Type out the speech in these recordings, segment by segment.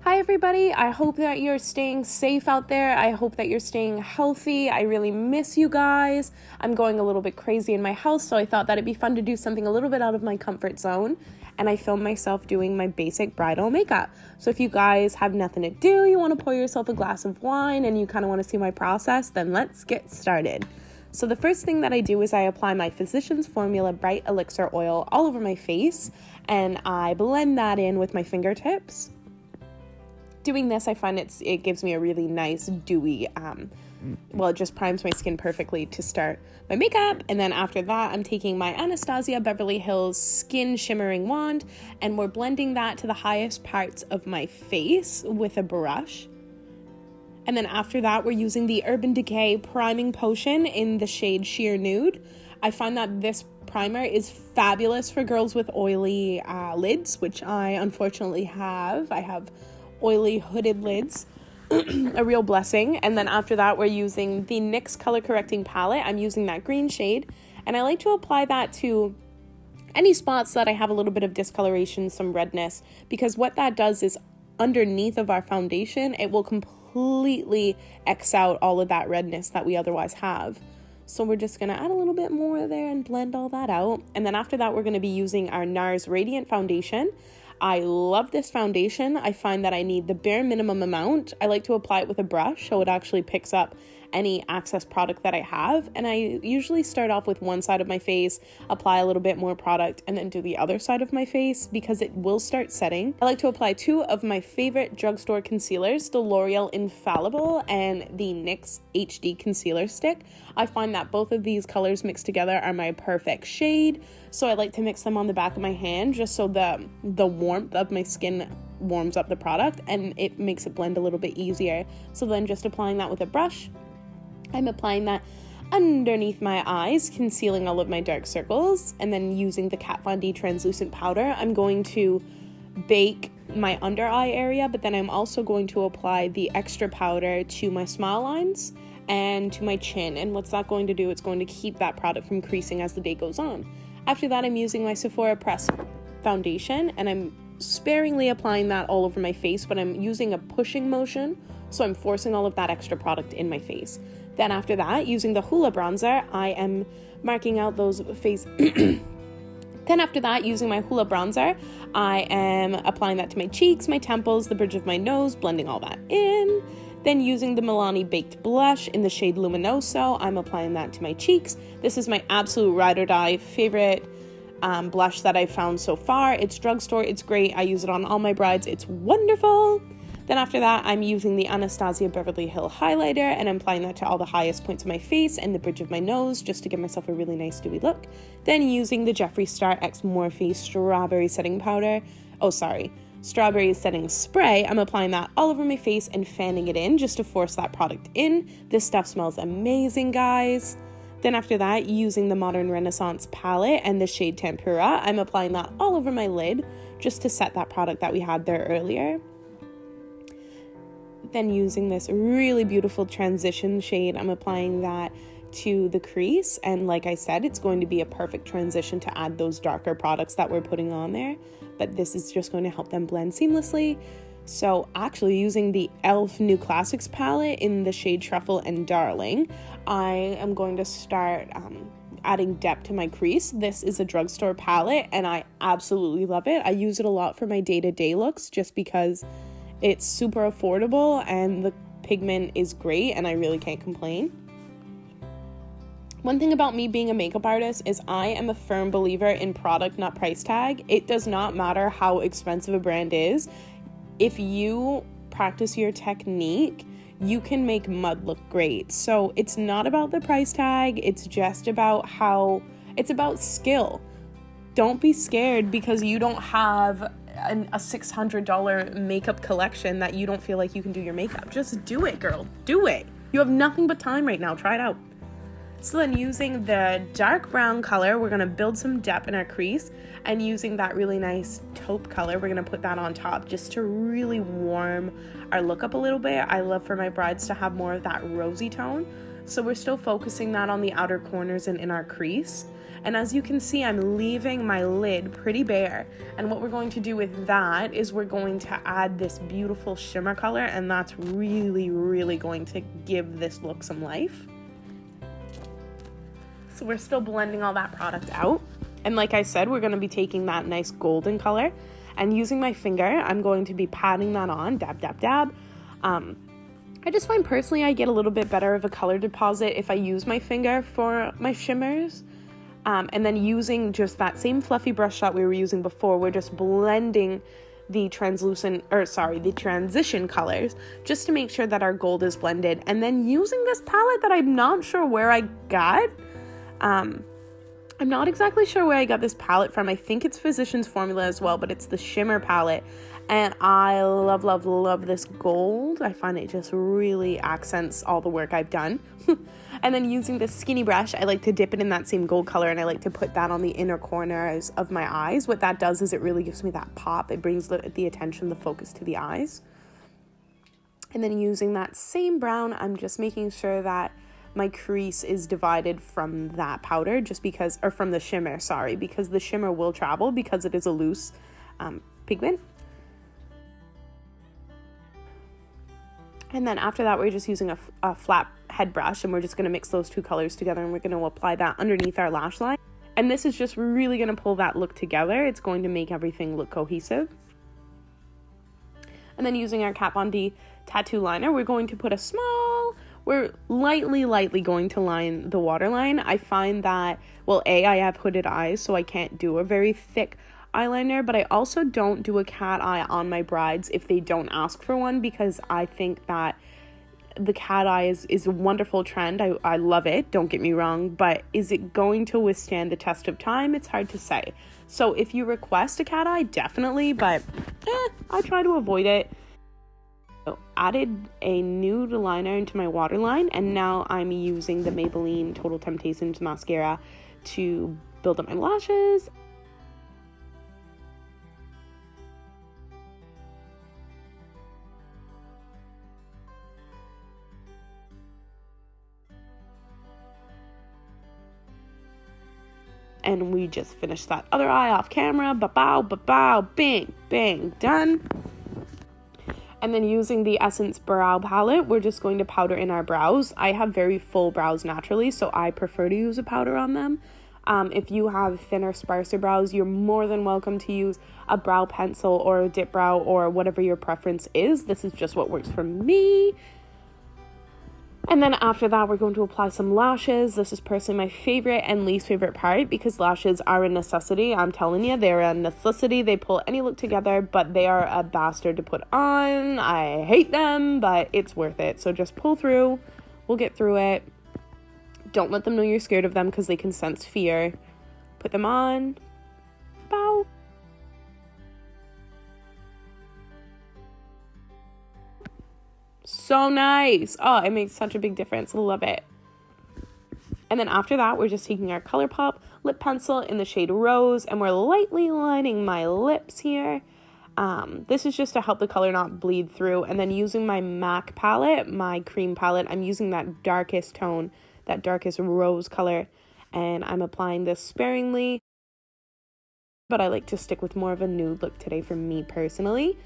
Hi everybody, I hope that you're staying safe out there. I hope that you're staying healthy. I really miss you guys. I'm going a little bit crazy in my house, so I thought that it'd be fun to do something a little bit out of my comfort zone. And I filmed myself doing my basic bridal makeup. So if you guys have nothing to do, you want to pour yourself a glass of wine and you kind of want to see my process, then let's get started. So the first thing that I do is I apply my Physicians Formula Bright Elixir Oil all over my face, and I blend that in with my fingertips. Doing this, I find it gives me a really nice dewy, it just primes my skin perfectly to start my makeup. And then after that, I'm taking my Anastasia Beverly Hills Skin Shimmering Wand, and we're blending that to the highest parts of my face with a brush. And then after that, we're using the Urban Decay Priming Potion in the shade Sheer Nude. I find that this primer is fabulous for girls with oily lids, which I unfortunately have. I have oily hooded lids, a real blessing. And then after that, we're using the NYX color correcting palette. I'm using that green shade, and I like to apply that to any spots that I have a little bit of discoloration, some redness, because what that does is underneath of our foundation, it will completely X out all of that redness that we otherwise have. So we're just gonna add a little bit more there and blend all that out. And then after that, we're gonna be using our NARS Radiant Foundation. I love this foundation. I find that I need the bare minimum amount. I like to apply it with a brush so it actually picks up any excess product that I have. And I usually start off with one side of my face, apply a little bit more product, and then do the other side of my face because it will start setting. I like to apply two of my favorite drugstore concealers, the L'Oreal Infallible and the NYX HD Concealer Stick. I find that both of these colors mixed together are my perfect shade. So I like to mix them on the back of my hand just so the warmth of my skin warms up the product and it makes it blend a little bit easier. So then just applying that with a brush, I'm applying that underneath my eyes, concealing all of my dark circles, and then using the Kat Von D translucent powder, I'm going to bake my under eye area, but then I'm also going to apply the extra powder to my smile lines and to my chin. And what's that going to do? It's going to keep that product from creasing as the day goes on. After that, I'm using my Sephora Press foundation, and I'm sparingly applying that all over my face, but I'm using a pushing motion, so I'm forcing all of that extra product in my face. Then after that, using the Hoola bronzer, I am marking out those face... Then after that, using my Hoola bronzer, I am applying that to my cheeks, my temples, the bridge of my nose, blending all that in. Then using the Milani Baked Blush in the shade Luminoso, I'm applying that to my cheeks. This is my absolute ride or die favorite blush that I've found so far. It's drugstore, it's great. I use it on all my brides, it's wonderful. Then after that, I'm using the Anastasia Beverly Hills highlighter, and I'm applying that to all the highest points of my face and the bridge of my nose just to give myself a really nice dewy look. Then using the Jeffree Star X Morphe Strawberry Setting Spray, I'm applying that all over my face and fanning it in just to force that product in. This stuff smells amazing, guys. Then after that, using the Modern Renaissance palette and the shade Tempura, I'm applying that all over my lid just to set that product that we had there earlier. Then using this really beautiful transition shade, I'm applying that to the crease, and like I said, it's going to be a perfect transition to add those darker products that we're putting on there, but this is just going to help them blend seamlessly. So actually using the e.l.f. New Classics palette in the shade Truffle and Darling, I am going to start adding depth to my crease. This is a drugstore palette and I absolutely love it. I use it a lot for my day-to-day looks just because it's super affordable and the pigment is great and I really can't complain. One thing about me being a makeup artist is I am a firm believer in product, not price tag. It does not matter how expensive a brand is. If you practice your technique, you can make mud look great. So it's not about the price tag. It's just about it's about skill. Don't be scared because you don't have a $600 makeup collection that you don't feel like you can do your makeup. Just do it, girl. Do it. You have nothing but time right now. Try it out. So then using the dark brown color, we're going to build some depth in our crease, and using that really nice taupe color, we're going to put that on top just to really warm our look up a little bit. I love for my brides to have more of that rosy tone, so we're still focusing that on the outer corners and in our crease. And as you can see, I'm leaving my lid pretty bare. And what we're going to do with that is we're going to add this beautiful shimmer color, and that's really, really going to give this look some life. So we're still blending all that product out. And like I said, we're going to be taking that nice golden color and using my finger, I'm going to be patting that on, dab, dab, dab. I just find personally I get a little bit better of a color deposit if I use my finger for my shimmers. And then using just that same fluffy brush that we were using before, we're just blending the transition colors just to make sure that our gold is blended. And then using this palette that I'm not sure where I got. I'm not exactly sure where I got this palette from. I think it's Physicians Formula as well, but it's the shimmer palette. And I love, love, love this gold. I find it just really accents all the work I've done. And then using this skinny brush, I like to dip it in that same gold color, and I like to put that on the inner corners of my eyes. What that does is it really gives me that pop. It brings the attention, the focus to the eyes. And then using that same brown, I'm just making sure that my crease is divided from that powder from the shimmer, because the shimmer will travel because it is a loose pigment. And then after that, we're just using a flat head brush, and we're just going to mix those two colors together, and we're going to apply that underneath our lash line. And this is just really going to pull that look together. It's going to make everything look cohesive. And then using our Kat Von D tattoo liner, we're going to put we're lightly going to line the waterline. I find that, I have hooded eyes, so I can't do a very thick eyeliner, but I also don't do a cat eye on my brides if they don't ask for one, because I think that the cat eye is a wonderful trend. I love it, don't get me wrong, but is it going to withstand the test of time? It's hard to say. So if you request a cat eye, definitely, but I try to avoid it. So added a nude liner into my waterline, and now I'm using the Maybelline Total Temptations mascara to build up my lashes. And we just finished that other eye off camera. Ba-bow, ba-bow, bang, bang, done. And then using the Essence Brow Palette, we're just going to powder in our brows. I have very full brows naturally, so I prefer to use a powder on them. If you have thinner, sparser brows, you're more than welcome to use a brow pencil or a dip brow or whatever your preference is. This is just what works for me. And then after that, we're going to apply some lashes. This is personally my favorite and least favorite part, because lashes are a necessity. I'm telling you, they're a necessity. They pull any look together, but they are a bastard to put on. I hate them, but it's worth it. So just pull through. We'll get through it. Don't let them know you're scared of them, because they can sense fear. Put them on. Bow. So nice. Oh, it makes such a big difference. Love it. And then after that, we're just taking our ColourPop lip pencil in the shade Rose, and we're lightly lining my lips here. This is just to help the color not bleed through. And then using my MAC palette, my cream palette, I'm using that darkest tone, that darkest rose color, and I'm applying this sparingly. But I like to stick with more of a nude look today for me personally.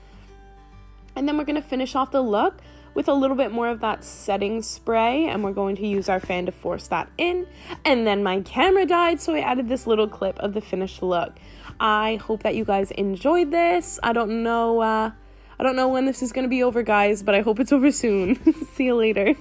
And then we're going to finish off the look with a little bit more of that setting spray, and we're going to use our fan to force that in. And then my camera died, so I added this little clip of the finished look. I hope that you guys enjoyed this. I don't know when this is going to be over, guys, but I hope it's over soon. See you later.